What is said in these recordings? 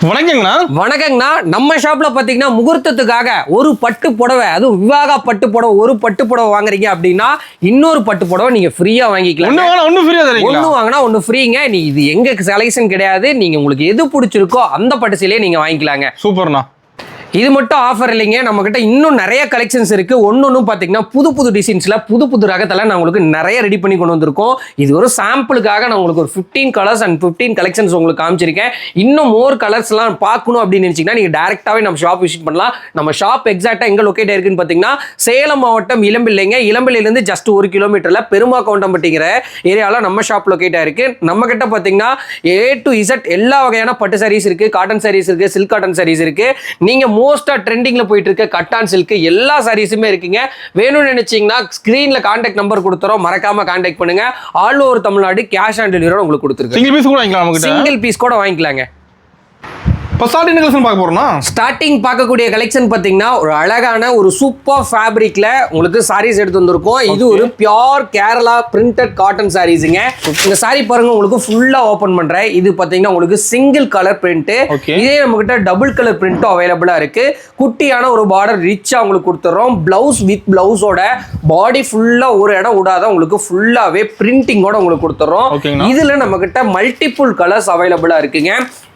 வணக்கங்கண்ணா. வணக்கங்கண்ணா. நம்ம ஷாப்ல பாத்தீங்கன்னா முகூர்த்தத்துக்காக ஒரு பட்டு புடவை, அதுவும் விவாக பட்டு புடவை, ஒரு பட்டு புடவை வாங்குறீங்க அப்படின்னா இன்னொரு பட்டு புடவை நீங்க ஃப்ரீயா வாங்கிக்கலாம். ஒண்ணு வாங்கினா ஒண்ணு ஃப்ரீங்க. நீ இது எங்க செலக்ஷன் கிடையாது. நீங்க உங்களுக்கு எது பிடிச்சிருக்கோ அந்த பட்டு சேலையை நீங்க வாங்கிக்கலாங்க. சூப்பர்ண்ணா. இது மட்டும் ஆஃபர் இல்லைங்க, நம்ம கிட்ட இன்னும் நிறைய கலெக்ஷன்ஸ் இருக்கு. ஒன்னொன்னும் பாத்தீங்கன்னா புது புது டிசைன்ஸ்ல புது புது ரகத்துல நான் உங்களுக்கு நிறைய ரெடி பண்ணி கொண்டு வந்திருக்கோம். இது ஒரு சாம்பிளுக்காக நான் உங்களுக்கு ஒரு 15 கலர்ஸ் அண்ட் 15 கலெக்ஷன்ஸ் உங்களுக்கு காமிச்சிருக்கேன். இன்னும் மோர் கலர்ஸ் எல்லாம் பார்க்கணும் அப்படின்னு நினைச்சீங்கன்னா நீங்க டைரக்டாவே நம்ம ஷாப் விசிட் பண்ணலாம். நம்ம ஷாப் எக்ஸாக்டா எங்க லொகேட் ஆயிருக்குன்னு பாத்தீங்கன்னா சேலம் மாவட்டம் இளம்பிள்ளைங்க. இளம்பிள்ளையில இருந்து ஜஸ்ட் 1 கிலோமீட்டர்ல பெருமாக்கவுண்டம்பட்டிங்கிற ஏரியால நம்ம ஷாப் லொகேட் ஆயிருக்கு. நம்ம கிட்ட பாத்தீங்கன்னா A to Z எல்லா வகையான பட்டு சாரீஸ் இருக்கு, காட்டன் சாரீஸ் இருக்கு, சில்க் காட்டன் சாரீஸ் இருக்கு. நீங்க மோஸ்டா ட்ரெண்டிங்ல போயிட்டு இருக்க கட்டான் சில்க் எல்லா சாரீஸுமே இருக்குங்க. வேணும்னு நினைச்சீங்கன்னா ஸ்கிரீன்ல கான்டாக்ட் நம்பர் கொடுத்துறோம், மறக்காம கான்டாக்ட் பண்ணுங்க. All over Tamil Nadu cash on delivery உங்களுக்கு கொடுத்துருக்கோம். சிங்கிள் பீஸ் கூட வாங்கிக்கலாம். நமக்கு சிங்கிள் பீஸ் கூட வாங்கிக்கலாங்க. இப்போ ஸ்டார்டிங் கலெக்ஷன் பார்க்க போறோம்னா, ஸ்டார்டிங் பார்க்கக்கூடிய கலெக்ஷன் பாத்தீங்கன்னா ஒரு அழகான ஒரு சூப்பர் ஃபேப்ரிக்ல உங்களுக்கு சாரீஸ் எடுத்து வந்திருக்கோம். இது ஒரு பியூர் கேரளா பிரிண்டட் காட்டன் சாரீஸ்ங்க. இந்த சாரி பாருங்க, உங்களுக்கு ஃபுல்லா ஓபன் பண்றேன். இது பாத்தீங்கன்னா உங்களுக்கு சிங்கிள் கலர் பிரிண்ட். இதே நம்ம கிட்ட டபுள் கலர் பிரிண்டும் அவைலபிளா இருக்கு. குட்டியான ஒரு பார்டர் ரிச்சா உங்களுக்கு கொடுத்துறோம். பிளவுஸ் வித் பிளவுஸோட பாடி ஃபுல்லா ஒரு இடம் விடாத உங்களுக்கு ஃபுல்லாவே பிரிண்டிங்கோட உங்களுக்கு கொடுத்துறோம். இதுல நம்ம கிட்ட மல்டிபிள் கலர்ஸ் அவைலபிளா இருக்குங்க.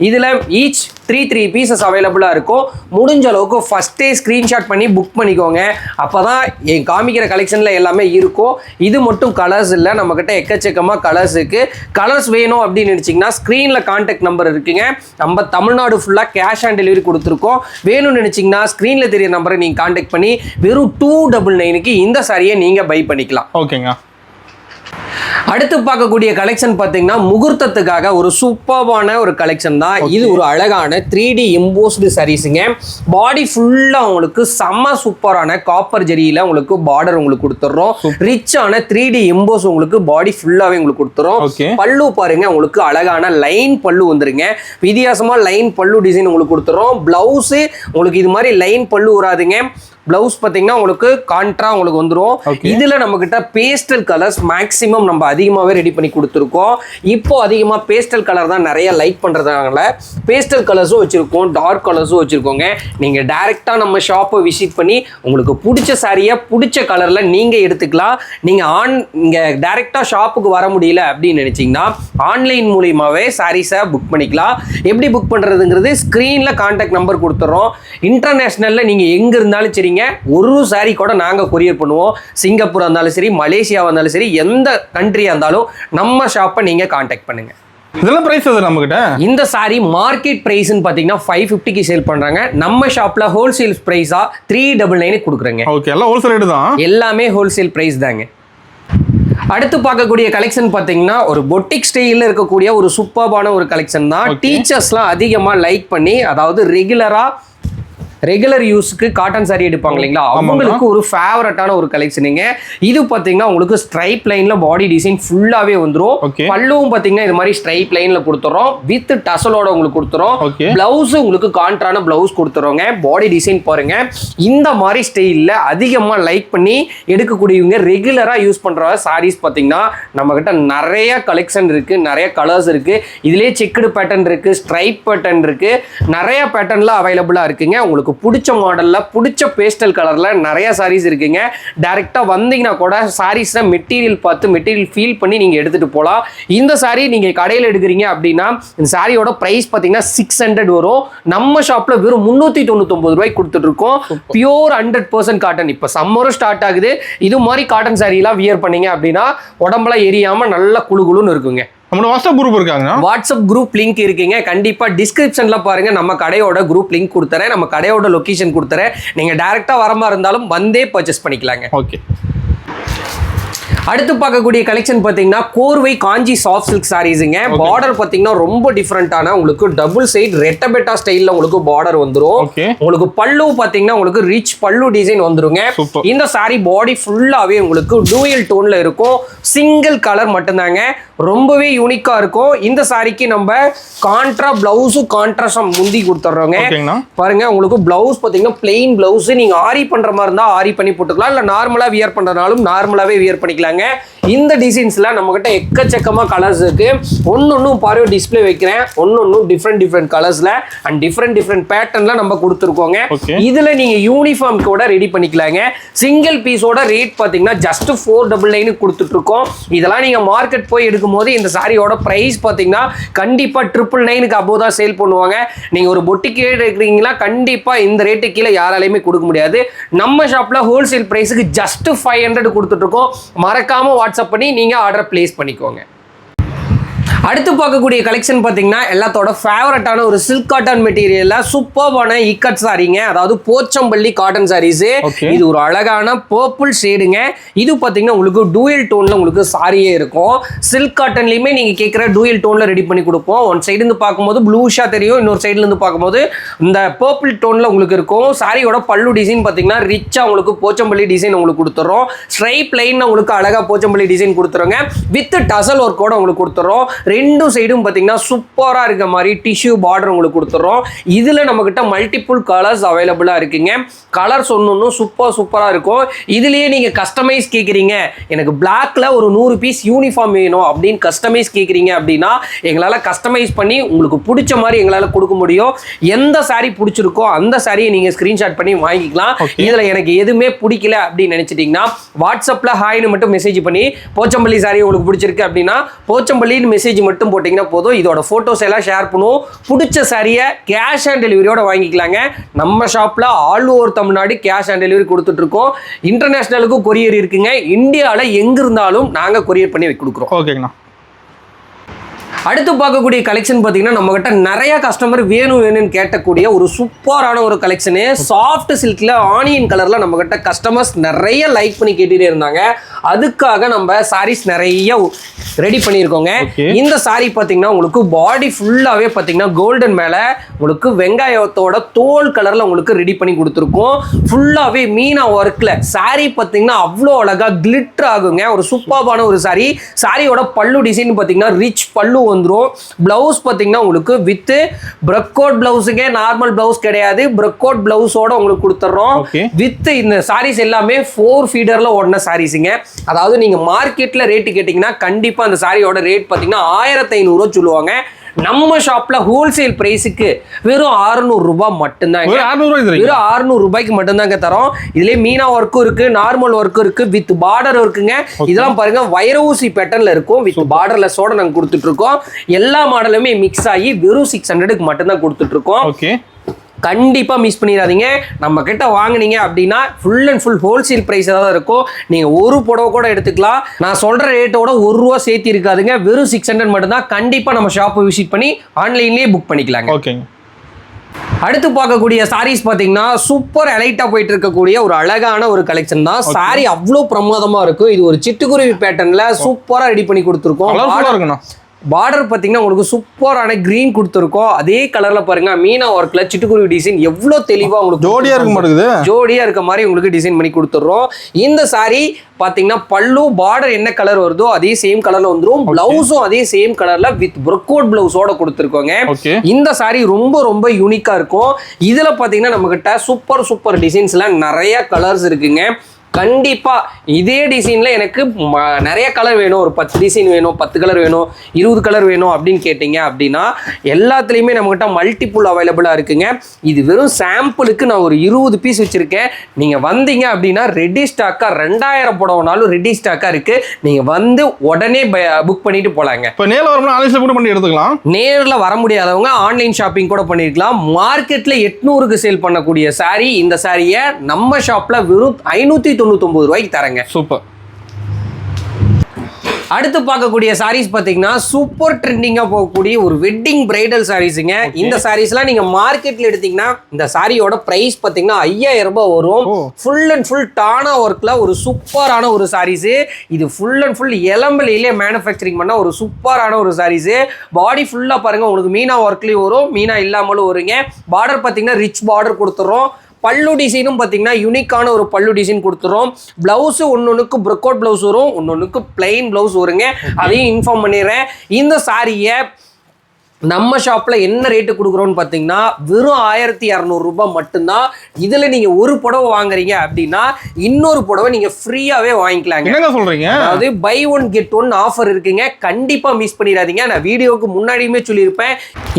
இதுல ஈச் 3 பீசஸ் அவைலபிளா இருக்கும். முடிஞ்ச அளவுக்கு ஃபர்ஸ்டே ஸ்கிரீன்ஷாட் பண்ணி புக் பண்ணிக்கோங்க. அப்பதான் என் காமிக்கிற கலெக்ஷன்ல எல்லாமே இருக்கும். இது மட்டும் கலர்ஸ் இல்ல, நம்ம கிட்ட எக்கச்சக்கமா கலர்ஸ் இருக்கு. கலர்ஸ் வேணும் அப்படின்னு நினைச்சீங்கன்னா ஸ்கிரீன்ல கான்டாக்ட் நம்பர் இருக்குங்க. நம்ம தமிழ்நாடு ஃபுல்லா கேஷ் ஆன் டெலிவரி கொடுத்துருக்கோம். வேணும்னு நினைச்சீங்கன்னா ஸ்கிரீன்ல தெரிய நம்பரை நீங்க கான்டாக்ட் பண்ணி வெறும் 299க்கு இந்த சாரியை நீங்க பை பண்ணிக்கலாம். ஓகேங்க. அடுத்து பார்க்கக்கூடிய கலெக்ஷன் பாத்தீங்கன்னா முகூர்த்தத்துக்காக ஒரு சூப்பர்வான ஒரு கலெக்ஷன் தான். இது ஒரு அழகான 3D எம்போஸ்டு சாரீஸ்ங்க. பாடி ஃபுல்லா உங்களுக்கு செம்ம சூப்பரான காப்பர் ஜெரியில உங்களுக்கு பார்டர் உங்களுக்கு கொடுத்துறோம். ரிச்சான 3D எம்போஸ் உங்களுக்கு பாடி ஃபுல்லாவே உங்களுக்கு கொடுத்துறோம். பல்லு பாருங்க, உங்களுக்கு அழகான லைன் பல்லு வந்துருங்க. வித்தியாசமா லைன் பல்லு டிசைன் உங்களுக்கு கொடுத்துறோம். பிளவுஸ் உங்களுக்கு இது மாதிரி லைன் பல்லு வராதுங்க. பிளவுஸ் பாத்தீங்கன்னா உங்களுக்கு கான்ட்ரா உங்களுக்கு வந்துரும். இதுல நம்ம கிட்ட பேஸ்டல் கலர்ஸ் மேக்ஸிமம் நம்ம அதிகமாவே ரெடி பண்ணி கொடுத்துருக்கோம். இப்போ அதிகமா பேஸ்டல் கலர் தான் நிறைய லைக் பண்றதுனால பேஸ்டல் கலர்ஸும் வச்சிருக்கோம், டார்க் கலர்ஸும் வச்சிருக்கோங்க. நீங்க டைரக்டா நம்ம ஷாப்பை விசிட் பண்ணி உங்களுக்கு பிடிச்ச சாரியை பிடிச்ச கலர்ல நீங்க எடுத்துக்கலாம். நீங்க இங்க டைரக்டா ஷாப்புக்கு வர முடியல அப்படின்னு நினைச்சீங்கன்னா ஆன்லைன் மூலியமாவே சாரீஸை புக் பண்ணிக்கலாம். எப்படி புக் பண்றதுங்கிறது ஸ்கிரீன்ல கான்டாக்ட் நம்பர் கொடுத்துறோம். இன்டர்நேஷனல்ல நீங்க எங்க இருந்தாலும் சரிங்க, ஒரு சாரி கூட நாங்க கொரியர் பண்ணுவோம். சிங்கப்பூர் இருந்தாலும் சரி, மலேசியா இருந்தாலும் சரி, எந்த கண்ட்ரியா இருந்தாலும் நம்ம ஷாப்பை நீங்க கான்டாக்ட் பண்ணுங்க. இதெல்லாம் பிரைஸ் எது நம்ம கிட்ட? இந்த சாரி மார்க்கெட் பிரைஸ்னு பாத்தீங்கன்னா 550க்கு சேல் பண்றாங்க. நம்ம ஷாப்ல ஹோல்சேல் பிரைஸா 399 கொடுக்குறேங்க. ஓகே, எல்லாம் ஹோல்சேல் ரேட் தான். எல்லாமே ஹோல்சேல் பிரைஸ் தாங்க. அடுத்து பார்க்கக்கூடிய கலெக்ஷன் பாத்தீங்கன்னா ஒரு பொட்டிக் ஸ்டைல்ல இருக்கக்கூடிய ஒரு சூப்பர்பான ஒரு கலெக்ஷன் தான். டீச்சர்ஸ்லாம் அதிகமா லைக் பண்ணி, அதாவது ரெகுலர் யூஸ்க்கு காட்டன் சாரி எடுப்பாங்க இல்லைங்களா, அவங்களுக்கு ஒரு ஃபேவரட்டான ஒரு கலெக்ஷனுங்க. இது பாத்தீங்கன்னா உங்களுக்கு ஸ்ட்ரைப் லைன்ல பாடி டிசைன் ஃபுல்லாவே வந்துரும். பல்லுவும் பாத்தீங்கன்னா இது மாதிரி ஸ்ட்ரைப் லைன்ல கொடுத்துறோம். வித் டசலோட உங்களுக்கு கொடுத்துறோம். பிளவுஸ் உங்களுக்கு கான்ட்ரான பிளவுஸ் கொடுத்துறோங்க. பாடி டிசைன் பாருங்க, இந்த மாதிரி ஸ்டைல்ல அதிகமா லைக் பண்ணி எடுக்கக்கூடியவங்க ரெகுலரா யூஸ் பண்ற சாரீஸ் பாத்தீங்கன்னா நம்ம கிட்ட நிறைய கலெக்ஷன் இருக்கு, நிறைய கலர்ஸ் இருக்கு. இதுலயே செக்குடு பேட்டர்ன் இருக்கு, ஸ்ட்ரைப் பேட்டர்ன் இருக்கு, நிறைய பேட்டர்ன்ல அவைலபிளா இருக்குங்க. உங்களுக்கு பிடிச்ச மாடல்ல பிடிச்ச பேஸ்டல் கலர்ல நிறைய சாரீஸ் இருக்குங்க. டைரக்டா வந்தீங்கன்னா கூட சாரீஸ்ல மெட்டீரியல் பார்த்து மெட்டீரியல் ஃபீல் பண்ணி நீங்க எடுத்துட்டு போலாம். இந்த சாரி நீங்க கடையில் எடுக்கிறீங்க அப்படின்னா இந்த சாரியோட பிரைஸ் பாத்தீங்கன்னா 600 வரும். நம்ம ஷாப்ல வெறும் 399 ரூபாய்க்கு கொடுத்துட்டு இருக்கோம். Pure 100% cotton. இப்ப சம்மரும் ஸ்டார்ட் ஆகுது. இது மாதிரி காட்டன் சாரி எல்லாம் வியர் பண்ணீங்க அப்படின்னா உடம்புல எரியாம நல்ல குளுகுளுன்னு இருக்குங்க. நம்ம வாட்ஸ்அப் குரூப் இருக்காங்க. வாட்ஸ்அப் குரூப் லிங்க் இருக்குங்க. கண்டிப்பா டிஸ்கிரிப்ஷன்ல பாருங்க, நம்ம கடையோட குரூப் லிங்க் கொடுத்துறேன், நம்ம கடையோட லொகேஷன் கொடுத்துறேன். நீங்க டைரக்டா வரமா இருந்தாலும் வந்தே பர்ச்சேஸ் பண்ணிக்கலாங்க. ஓகே. அடுத்து பார்க்கக்கூடிய கலெக்ஷன் பாத்தீங்கன்னா கோர்வை காஞ்சி சாஃப்ட் சில்க் சாரீஸ்ங்க. பார்டர் பாத்தீங்கன்னா ரொம்ப டிஃபரெண்டான உங்களுக்கு டபுள் சைடு ரெட்டபெட்டா ஸ்டைல்ல உங்களுக்கு பார்டர் வந்துரும். உங்களுக்கு பல்லு பாத்தீங்கன்னா உங்களுக்கு ரிச் பல்லு டிசைன் வந்துருங்க. இந்த சாரி பாடி ஃபுல்லாவே உங்களுக்கு டூயல் டோன்ல இருக்கும். சிங்கிள் கலர் மட்டும்தாங்க, ரொம்பவே யூனிக்கா இருக்கும். இந்த சாரிக்கு நம்ம கான்ட்ரா பிளவுஸும் கான்ட்ராஸ்ட் முந்தி கொடுத்துறோங்க. பாருங்க, உங்களுக்கு பிளவுஸ் பாத்தீங்கன்னா பிளெயின் பிளவுஸ். நீங்க ஆரி பண்ற மாதிரி இருந்தா ஆரி பண்ணி போட்டுக்கலாம், இல்ல நார்மலா வியர் பண்றதுனாலும் நார்மலாவே வியர் பண்ணிக்கலாங்க. பண்ணிக்கலாங்க. இந்த டிசைன்ஸ்ல நம்ம கிட்ட எக்கச்சக்கமா கலர்ஸ் இருக்கு. ஒன்னொன்னும் பாரு டிஸ்ப்ளே வைக்கிறேன். ஒன்னொன்னும் டிஃப்ரெண்ட் கலர்ஸ்ல அண்ட் டிஃப்ரெண்ட் பேட்டர்ன்ல நம்ம கொடுத்துருக்கோங்க. இதுல நீங்க யூனிஃபார்ம் கூட ரெடி பண்ணிக்கலாங்க. சிங்கிள் பீஸோட ரேட் பாத்தீங்கன்னா ஜஸ்ட் 499 கொடுத்துட்டு இருக்கோம். இதெல்லாம் நீங்க மார்க்கெட் போய் எடுக்கும் போது இந்த சாரியோட பிரைஸ் பாத்தீங்கன்னா கண்டிப்பா 999 அபோவ் தான் சேல் பண்ணுவாங்க. நீங்க ஒரு பொட்டிக் எடுக்கிறீங்களா கண்டிப்பா இந்த ரேட்டு கீழே யாராலையுமே கொடுக்க முடியாது. நம்ம ஷாப்ல ஹோல்சேல் பிரைஸுக்கு ஜஸ்ட் 500 கொடுத்துட்டு இருக்கோம். மறக்காம வாட்ஸ்அப் பண்ணி நீங்க ஆர்டர் பிளேஸ் பண்ணிக்கோங்க. அடுத்து பார்க்கக்கூடிய கலெக்ஷன் பார்த்தீங்கன்னா எல்லாத்தோட ஃபேவரட்டான ஒரு சில்க் காட்டன் மெட்டீரியல்ல சூப்பர்பான இக்கட் சாரீங்க. அதாவது போச்சம்பள்ளி காட்டன் சாரீஸ். இது ஒரு அழகான பர்பிள் ஷேடுங்க. இது பார்த்தீங்கன்னா உங்களுக்கு டூயல் டோன்ல உங்களுக்கு சாரியே இருக்கும். சில்க் காட்டன்லயுமே நீங்க கேட்குற டூயல் டோன்ல ரெடி பண்ணி கொடுப்போம். ஒன் சைடு இருந்து பார்க்கும்போது ப்ளூஷா தெரியும், இன்னொரு சைடுல இருந்து பார்க்கும்போது இந்த பர்பிள் டோன்ல உங்களுக்கு இருக்கும். சாரியோட பல்லு டிசைன் பார்த்தீங்கன்னா ரிச்சா உங்களுக்கு போச்சம்பள்ளி டிசைன் உங்களுக்கு கொடுத்துறோம். ஸ்ட்ரைப் லைன் உங்களுக்கு அழகா போச்சம்பள்ளி டிசைன் கொடுத்துருங்க. வித் டசல் ஒர்க்கோட உங்களுக்கு கொடுத்துறோம். ரெண்டு சைடும் பார்த்தீங்கன்னா சூப்பராக இருக்க மாதிரி டிஷ்யூ பார்டர் உங்களுக்கு கொடுத்துறோம். இதில் நம்மக்கிட்ட மல்டிபிள் கலர்ஸ் அவைலபிளாக இருக்குங்க. கலர்ஸ் ஒன்று சூப்பராக இருக்கும். இதுலேயே நீங்கள் கஸ்டமைஸ் கேட்குறீங்க, எனக்கு பிளாக்ல ஒரு 100 பீஸ் யூனிஃபார்ம் வேணும் அப்படின்னு கஸ்டமைஸ் கேட்குறீங்க அப்படின்னா எங்களால் கஸ்டமைஸ் பண்ணி உங்களுக்கு பிடிச்ச மாதிரி எங்களால் கொடுக்க முடியும். எந்த சாரீ பிடிச்சிருக்கோ அந்த சாரியை நீங்கள் ஸ்க்ரீன்ஷாட் பண்ணி வாங்கிக்கலாம். இதில் எனக்கு எதுவுமே பிடிக்கல அப்படின்னு நினச்சிட்டிங்கன்னா வாட்ஸ்அப்பில் ஹாய்னு மட்டும் மெசேஜ் பண்ணி போச்சம்பள்ளி சாரி உங்களுக்கு பிடிச்சிருக்கு அப்படின்னா போச்சம்பள்ளின்னு மெசேஜ் மட்டும் போட்டீங்கன்னா போதும். இதோட போட்டோஸ் எல்லாம் ஷேர் பண்ணுவோம். பிடிச்ச சாரியை கேஷ் ஆன் டெலிவரியோட வாங்கிக்கலாங்க. நம்ம ஷாப்ல all over Tamil Nadu cash on delivery கொடுத்துட்டு இருக்கோம். இன்டர்நேஷனலுக்கும் கொரியர் இருக்குங்க. இந்தியாவில் எங்க இருந்தாலும் நாங்க கொரியர் பண்ணி கொடுக்குறோம். ஓகேங்கண்ணா. அடுத்து பார்க்கக்கூடிய கலெக்ஷன் பார்த்தீங்கன்னா நம்ம கிட்ட நிறைய கஸ்டமர் வேணும்னு கேட்டக்கூடிய ஒரு சூப்பரான ஒரு கலெக்ஷனு. சாஃப்ட் சில்க்ல ஆனியன் கலர்ல நம்ம கிட்ட கஸ்டமர்ஸ் நிறைய லைக் பண்ணி கேட்டுட்டே இருந்தாங்க. அதுக்காக நம்ம சாரீஸ் நிறைய ரெடி பண்ணியிருக்கோங்க. இந்த சாரி பார்த்தீங்கன்னா உங்களுக்கு பாடி ஃபுல்லாகவே பார்த்தீங்கன்னா கோல்டன் மேலே உங்களுக்கு வெங்காயத்தோட தோல் கலரில் உங்களுக்கு ரெடி பண்ணி கொடுத்துருக்கோம். ஃபுல்லாகவே மீனா ஒர்க்கில் சாரி பார்த்தீங்கன்னா அவ்வளோ அழகாக கிளிட்டர் ஆகுங்க. ஒரு சூப்பரான ஒரு சாரி. சாரியோட பல்லு டிசைன் பார்த்தீங்கன்னா ரிச் பல்லு வந்துரும். பிளவுஸ் பார்த்தீங்கன்னா உங்களுக்கு வித் பிரக்கோட் பிளவுஸுங்க. நார்மல் பிளவுஸ் கிடையாது, பிரக்கோட் பிளவுஸோட உங்களுக்கு கொடுத்துட்றோம். வித் இந்த சாரீஸ் எல்லாமே 4 ஃபீடர்ல ஓடின சாரீஸுங்க. அதாவது நீங்க மார்க்கெட்ல ரேட்டு கேட்டீங்கன்னா கண்டிப்பா அந்த சாரியோட ரேட் பார்த்தீங்கன்னா 1500 சொல்லுவாங்க. நம்ம ஷாப்ல ஹோல்சேல் பிரைஸுக்கு வெறும் 600 ரூபாய் மட்டும்தாங்க. வெறும் 600 ரூபாய்க்கு மட்டும்தாங்க தரோம். இதுலயே மீனா ஒர்க்கும் இருக்கு, நார்மல் ஒர்க்கும் இருக்கு, வித் பார்டர் இருக்குங்க. இதெல்லாம் பாருங்க வைர ஊசி பேட்டர்ன்ல இருக்கும். வித் பார்டர்லெஸோட நாங்க கொடுத்துட்டு இருக்கோம். எல்லா மாடலுமே மிக்ஸ் ஆகி வெறும் 600க்கு மட்டும்தான் கொடுத்துட்டு இருக்கோம். கண்டிப்பா மிஸ் பண்ணிடாதீங்க. நம்ம கிட்ட வாங்குனீங்க அப்படின்னா full and full wholesale price தான் இருக்கும். நீங்க ஒரு புடவை கூட எடுத்துக்கலாம். நான் சொல்ற ரேட்டோட 1 ரூபா சேர்த்து இருக்காதுங்க. வெறும் 600 மட்டும்தான். கண்டிப்பா நம்ம ஷாப்பை விசிட் பண்ணி ஆன்லைன்லயே புக் பண்ணிக்கலாங்க. ஓகேங்க. அடுத்து பார்க்கக்கூடிய சாரீஸ் பார்த்தீங்கன்னா சூப்பர் எலைட்டா போயிட்டு இருக்கக்கூடிய ஒரு அழகான ஒரு கலெக்ஷன் தான். சாரி அவ்வளோ பிரமாதமா இருக்கும். இது ஒரு சிட்டுக்குருவி பேட்டர்ன்ல சூப்பரா ரெடி பண்ணி கொடுத்துருக்கோம். பார்டர் பார்த்தீங்கன்னா உங்களுக்கு சூப்பரான கிரீன் கொடுத்துருக்கோம். அதே கலர்ல பாருங்க மீனா ஒர்க்ல சிட்டுக்குருவி டிசைன் எவ்வளோ தெளிவா உங்களுக்கு ஜோடியா இருக்க மாதிரி உங்களுக்கு டிசைன் பண்ணி கொடுத்துறோம். இந்த சாரி பாத்தீங்கன்னா பல்லு பார்டர் என்ன கலர் வருதோ அதே சேம் கலர்ல வந்துரும். பிளவுஸும் அதே சேம் கலர்ல வித் பிரக்கோட் பிளவுஸோட கொடுத்துருக்கோங்க. இந்த சாரி ரொம்ப யூனிக்கா இருக்கும். இதுல பாத்தீங்கன்னா நம்ம கிட்ட சூப்பர் டிசைன்ஸ்ல நிறைய கலர்ஸ் இருக்குங்க. கண்டிப்பா இதே டிசைன்ல எனக்கு நிறைய கலர் வேணும், ஒரு 10 டிசைன் வேணும், 10 கலர் வேணும், 20 கலர் வேணும் அப்படின்னு கேட்டீங்க அப்படின்னா எல்லாத்துலயுமே நம்மகிட்ட மல்டிபிள் அவைலபிளா இருக்குங்க. இது வெறும் சாம்பிளுக்கு நான் ஒரு 20 பீஸ் வச்சிருக்கேன். நீங்க வந்தீங்க அப்படின்னா ரெடி ஸ்டாக்கா 2000 புடவைனாலும் ரெடி ஸ்டாக்கா இருக்கு. நீங்க வந்து உடனே புக் பண்ணிட்டு போலாங்க. இப்போ நேர்ல வரணும் ஆன்லைன்ல கூட பண்ணி எடுத்துக்கலாம். நேர்ல வர முடியாதவங்க ஆன்லைன் ஷாப்பிங் கூட பண்ணிருக்கலாம். மார்க்கெட்ல 800க்கு சேல் பண்ணக்கூடிய சாரி இந்த சாரியை நம்ம ஷாப்ல வெறும் 599 ரூபாய்க்கு தரங்க. சூப்பர். அடுத்து பார்க்கக்கூடிய சாரீஸ் பார்த்தீங்கன்னா சூப்பர் ட்ரெண்டிங்காக போகக்கூடிய ஒரு வெட்டிங் பிரைடல் சாரீஸுங்க. இந்த சாரீஸ்லாம் நீங்கள் மார்க்கெட்டில் எடுத்தீங்கன்னா இந்த சாரியோட ப்ரைஸ் பார்த்தீங்கன்னா 5000 ரூபாய் வரும். ஃபுல் அண்ட் ஃபுல் டானா ஒர்க்கில் ஒரு சூப்பரான ஒரு சாரீஸு. இது ஃபுல் அண்ட் ஃபுல் எலம்பலிலே மேனுஃபேக்சரிங் பண்ண ஒரு சூப்பரான ஒரு சாரீஸு. பாடி ஃபுல்லாக பாருங்கள் உங்களுக்கு மீனா ஒர்க்லேயும் வரும், மீனா இல்லாமலும் வருங்க. பார்டர் பார்த்தீங்கன்னா ரிச் பார்டர் கொடுத்துறோம். பல்லு டிசைனும் பார்த்தீங்கன்னா யூனிக்கான ஒரு பல்லு டிசைன் கொடுத்துரும். பிளவுஸு ஒன்னொன்றுக்கு பிரக்கோட் பிளவுஸ் வரும், ஒன்னொன்றுக்கு பிளைன் பிளவுஸ் வருங்க. அதையும் இன்ஃபார்ம் பண்ணிடுறேன். இந்த சாரியை நம்ம ஷாப்ல என்ன ரேட்டு கொடுக்குறோம்னு பார்த்தீங்கன்னா வெறும் 1200 ரூபாய் மட்டும்தான். இதுல நீங்க ஒரு புடவை வாங்குறீங்க அப்படின்னா இன்னொரு புடவை நீங்க ஃப்ரீயாவே வாங்கிக்கலாங்க. என்னங்க சொல்றீங்க? அதாவது buy one get one offer இருக்குங்க, கண்டிப்பா மிஸ் பண்ணிடாதீங்க. நான் வீடியோக்கு முன்னாடியுமே சொல்லியிருப்பேன்,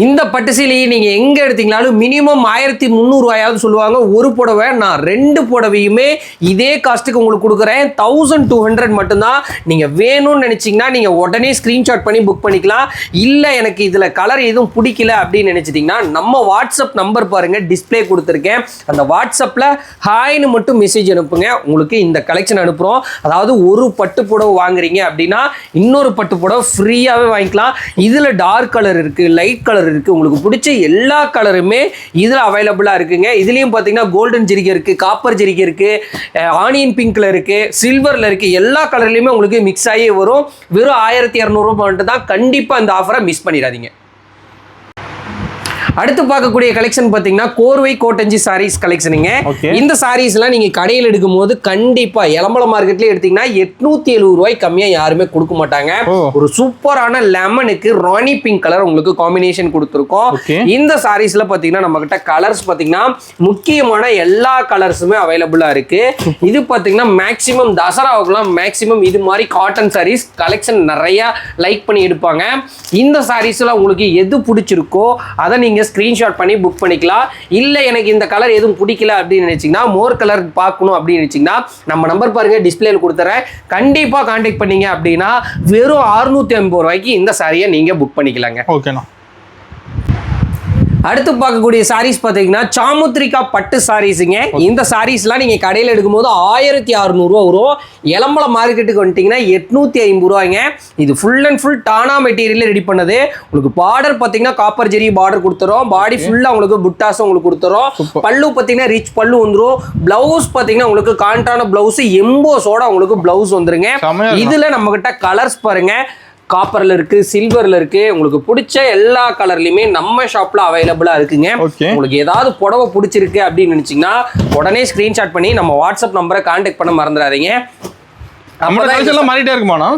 இந்த பட்டு சேலையை நீங்க எங்க எடுத்தீங்களாலும் மினிமம் 1300 ரூபாயாவது சொல்லுவாங்க ஒரு புடவை. நான் 2 புடவையுமே இதே காஸ்ட்டுக்கு உங்களுக்கு கொடுக்குறேன், 1200 மட்டும்தான். நீங்க வேணும்னு நினைச்சீங்கன்னா நீங்க உடனே ஸ்கிரீன்ஷாட் பண்ணி புக் பண்ணிக்கலாம். இல்ல எனக்கு இதுல கலர் எதுவும் பிடிக்கல அப்படின்னு நினைச்சிட்டீங்கன்னா நம்ம வாட்ஸ்அப் நம்பர் பாருங்க, டிஸ்பிளே கொடுத்துருக்கேன். அந்த வாட்ஸ்அப்ல ஹாய்னு மட்டும் மெசேஜ் அனுப்புங்க, உங்களுக்கு இந்த கலெக்ஷன் அனுப்புறோம். அதாவது ஒரு பட்டு புடவை வாங்குறீங்க அப்படின்னா இன்னொரு பட்டு புடவை ஃப்ரீயாவே வாங்கிக்கலாம். இதுல டார்க் கலர் இருக்கு, லைட் கலர் இருக்கு, உங்களுக்கு பிடிச்ச எல்லா கலருமே இதுல அவைலபிளா இருக்குங்க. இதுலயும் பாத்தீங்கன்னா கோல்டன் ஜெரிகை இருக்கு, காப்பர் ஜெரிகை இருக்கு, ஆனியன் பிங்க்ல இருக்கு, சில்வர்ல இருக்கு, எல்லா கலர்லயுமே உங்களுக்கு மிக்ஸ் ஆகி வரும். வெறும் 1200 ரூபாய் மட்டும் தான். கண்டிப்பா இந்த ஆஃபரை மிஸ் பண்ணிடாதீங்க. அடுத்து பார்க்கக்கூடிய கலெக்ஷன் பார்த்தீங்கன்னா கோர்வை கோட்டஞ்சி சாரீஸ் கலெக்ஷனுங்க. இந்த சாரீஸ்லாம் நீங்க கடையில் எடுக்கும் போது கண்டிப்பா எலம்பல மார்க்கெட்ல எடுத்தீங்கன்னா 870 ரூபாய் கம்மியா யாருமே கொடுக்க மாட்டாங்க. ஒரு சூப்பரான லெமனுக்கு ராணி பிங்க் கலர் உங்களுக்கு காம்பினேஷன் கொடுத்துருக்கோம். இந்த சாரீஸ்ல பாத்தீங்கன்னா நம்ம கிட்ட கலர்ஸ் பாத்தீங்கன்னா முக்கியமான எல்லா கலர்ஸுமே அவைலபிளா இருக்கு. இது பாத்தீங்கன்னா மேக்சிமம் தசராவுக்குலாம் மேக்சிமம் இது மாதிரி காட்டன் சாரீஸ் கலெக்ஷன் நிறைய லைக் பண்ணி எடுப்பாங்க. இந்த சாரீஸ்ல உங்களுக்கு எது பிடிச்சிருக்கோ அதை நீங்க ஸ்கிரீன்ஷாட் பண்ணி புக் பண்ணிக்கலாம். இல்ல எனக்கு இந்த கலர் எதுவும் பிடிக்கல அப்படின்னு நினைச்சீங்கன்னா மோர் கலர் பார்க்கணும் அப்படின்னு நினைச்சீங்கன்னா நம்ம நம்பர் பாருங்க, டிஸ்பிளேல கொடுத்துறேன். கண்டிப்பா கான்டாக்ட் பண்ணீங்க அப்படின்னா வெறும் 650 ரூபாய்க்கு இந்த சாரியை நீங்க புக் பண்ணிக்கலாங்க. ஓகேண்ணா. அடுத்து பார்க்கக்கூடிய சாரீஸ் பார்த்தீங்கன்னா சாமுத்ரிகா பட்டு சாரீஸுங்க. இந்த சாரீஸ்லாம் நீங்கள் கடையில் எடுக்கும்போது 1600 ரூபா வரும். எலம்பல மார்க்கெட்டுக்கு வந்துட்டீங்கன்னா 850 ரூபாய்ங்க. இது full and full Danah material ready பண்ணது. உங்களுக்கு பார்டர் பார்த்தீங்கன்னா காப்பர் ஜெரி பார்டர் கொடுத்துரும். பாடி ஃபுல்லாக உங்களுக்கு புட்டாஸும் உங்களுக்கு கொடுத்துரும். பல்லு பார்த்தீங்கன்னா ரிச் பல்லு வந்துடும். பிளவுஸ் பார்த்தீங்கன்னா உங்களுக்கு கான்ட்ரான பிளவுஸ் எம்போஸோட உங்களுக்கு பிளவுஸ் வந்துருங்க. இதில் நம்ம கிட்ட கலர்ஸ் பாருங்க, காப்பர்ல இருக்கு, சில்வர்ல இருக்கு, உங்களுக்கு பிடிச்ச எல்லா கலர்லயுமே நம்ம ஷாப்ல அவைலபிளா இருக்குங்க. உங்களுக்கு ஏதாவது புடவை பிடிச்சிருக்கு அப்படின்னு நினைச்சீங்கன்னா உடனே ஸ்கிரீன்ஷாட் பண்ணி நம்ம வாட்ஸ்அப் நம்பரை கான்டாக்ட் பண்ண மறந்துடாதீங்க. மாறிட்டே இருக்குமாண்ணா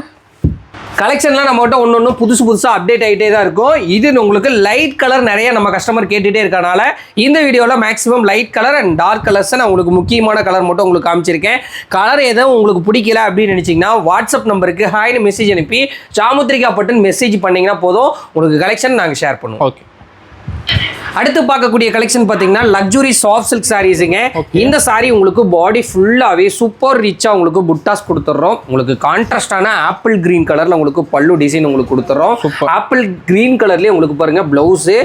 கலெக்ஷன்லாம் நம்மகிட்ட ஒன்று புதுசாக அப்டேட் ஆகிட்டே தான் இருக்கும். இது உங்களுக்கு லைட் கலர் நிறைய நம்ம கஸ்டமர் கேட்டுகிட்டே இருக்கனால இந்த வீடியோவில் maximum light colour and dark colours நான் உங்களுக்கு முக்கியமான கலர் மட்டும் உங்களுக்கு காமிச்சிருக்கேன். கலர் எதுவும் உங்களுக்கு பிடிக்கல அப்படின்னு நினச்சிங்கன்னா வாட்ஸ்அப் நம்பருக்கு ஹாய்னு மெசேஜ் அனுப்பி சாமுத்ரிகா பட்டுன்னு மெசேஜ் பண்ணிங்கன்னா போதும், உங்களுக்கு கலெக்ஷன் நாங்கள் ஷேர் பண்ணுவோம். ஓகே. அடுத்து பார்க்கக்கூடிய கலெக்ஷன் பார்த்தீங்கன்னா லக்ஸுரி சாஃப்ட் சில்க் சாரீஸுங்க. இந்த சாரீ உங்களுக்கு பாடி ஃபுல்லாகவே சூப்பர் ரிச்சாக உங்களுக்கு புட்டாஸ் கொடுத்துட்றோம். உங்களுக்கு கான்ட்ராஸ்டான ஆப்பிள் கிரீன் கலரில் உங்களுக்கு பல்லு டிசைன் உங்களுக்கு கொடுத்துட்றோம். ஆப்பிள் கிரீன் கலர்லேயே உங்களுக்கு பாருங்கள் ப்ளவுஸு,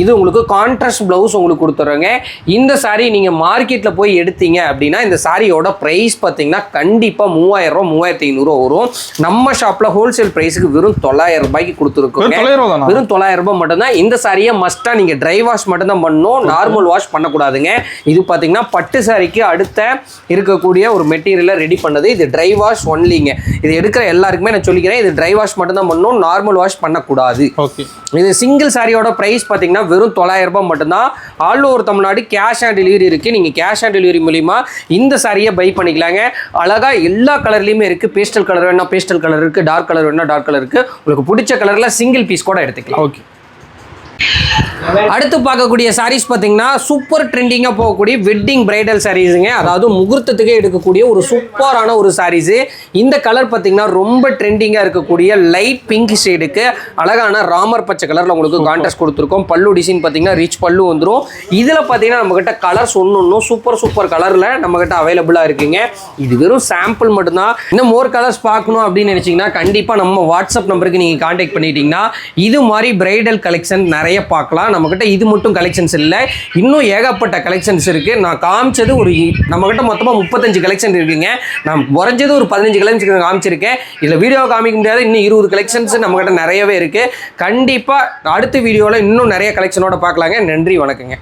இது உங்களுக்கு கான்ட்ராஸ்ட் ப்ளவுஸ் உங்களுக்கு கொடுத்துட்றோங்க. இந்த சாரீ நீங்கள் மார்க்கெட்டில் போய் எடுத்தீங்க அப்படின்னா இந்த சாரியோட ப்ரைஸ் பார்த்தீங்கன்னா கண்டிப்பாக 3000 ரூபா 3500 வரும். நம்ம ஷாப்பில் ஹோல்சேல் ப்ரைஸுக்கு வெறும் 900 ரூபாய்க்கு கொடுத்துருக்கோங்க. வெறும் 900 ரூபாய் மட்டும்தான். இந்த சாரியை மஸ்ட்டாக நீங்கள் ட்ரை வாஷ் மட்டும் தான் பண்ணணும், நார்மல் வாஷ் பண்ணக்கூடாதுங்க. இது பார்த்தீங்கன்னா பட்டு சாரிக்கு அடுத்த இருக்கக்கூடிய ஒரு மெட்டீரியலை ரெடி பண்ணது. இது ட்ரை வாஷ் ஒன்லிங்க. இது எடுக்கிற எல்லாருக்குமே நான் சொல்லிக்கிறேன், இது ட்ரை வாஷ் மட்டும் தான் பண்ணணும், நார்மல் வாஷ் பண்ணக்கூடாது. இது சிங்கிள் சாரியோட பிரைஸ் பார்த்தீங்கன்னா வெறும் 900 ரூபாய் மட்டும்தான். All over Tamil Nadu cash on delivery இருக்கு. நீங்க கேஷ் ஆன் டெலிவரி மூலியமா இந்த சாரியை பை பண்ணிக்கலாங்க. அழகா எல்லா கலர்லயுமே இருக்கு. பேஸ்டல் கலர் வேணா பேஸ்டல் கலர் இருக்கு, டார்க் கலர் வேணா டார்க் கலர் இருக்கு. உங்களுக்கு பிடிச்ச கலர்ல சிங்கிள் பீஸ் கூட எடுத்துக்கலாம். ஓகே. அடுத்து பார்க்கக்கூடிய சாரீஸ் பார்த்தீங்கன்னா சூப்பர் ட்ரெண்டிங்காக போகக்கூடிய வெட்டிங் பிரைடல் சாரீஸுங்க. அதாவது முகூர்த்தத்துக்கே எடுக்கக்கூடிய ஒரு சூப்பரான ஒரு சாரீஸு. இந்த கலர் பார்த்தீங்கன்னா ரொம்ப ட்ரெண்டிங்காக இருக்கக்கூடிய லைட் பிங்க் ஷேடுக்கு அழகான ராமர் பச்சை கலரில் உங்களுக்கு கான்ட்ராஸ்ட் கொடுத்துருக்கோம். பல்லு டிசைன் பார்த்தீங்கன்னா ரிச் பல்லு வந்துடும். இதில் பார்த்தீங்கன்னா நம்மகிட்ட கலர்ஸ் ஒன்று சூப்பர் கலரில் நம்மகிட்ட அவைலபிளாக இருக்குங்க. இது வெறும் சாம்பிள் மட்டும்தான். இன்னும் மோர் கலர்ஸ் பார்க்கணும் அப்படின்னு நினச்சிங்கன்னா கண்டிப்பாக நம்ம வாட்ஸ்அப் நம்பருக்கு நீங்கள் கான்டாக்ட் பண்ணிட்டீங்கன்னா இது மாதிரி பிரைடல் கலெக்ஷன் நிறைய பார்க்கலாம். நம்மகிட்ட இது மட்டும் கலெக்ஷன்ஸ் இல்லை, இன்னும் ஏகப்பட்ட கலெக்ஷன்ஸ் இருக்கு. நான் காமிச்சது ஒரு நம்மகிட்ட மொத்தமாக 35 கலெக்ஷன் இருக்குங்க. நான் குறைஞ்சது ஒரு 15 கலெக்ஷன் காமிச்சிருக்கேன். இதில் வீடியோ காமிக்க முடியாது, இன்னும் 20 கலெக்ஷன்ஸ் நம்மகிட்ட நிறையவே இருக்கு. கண்டிப்பாக அடுத்த வீடியோவில் இன்னும் நிறைய கலெக்ஷனோட பார்க்கலாங்க. நன்றி, வணக்கங்க.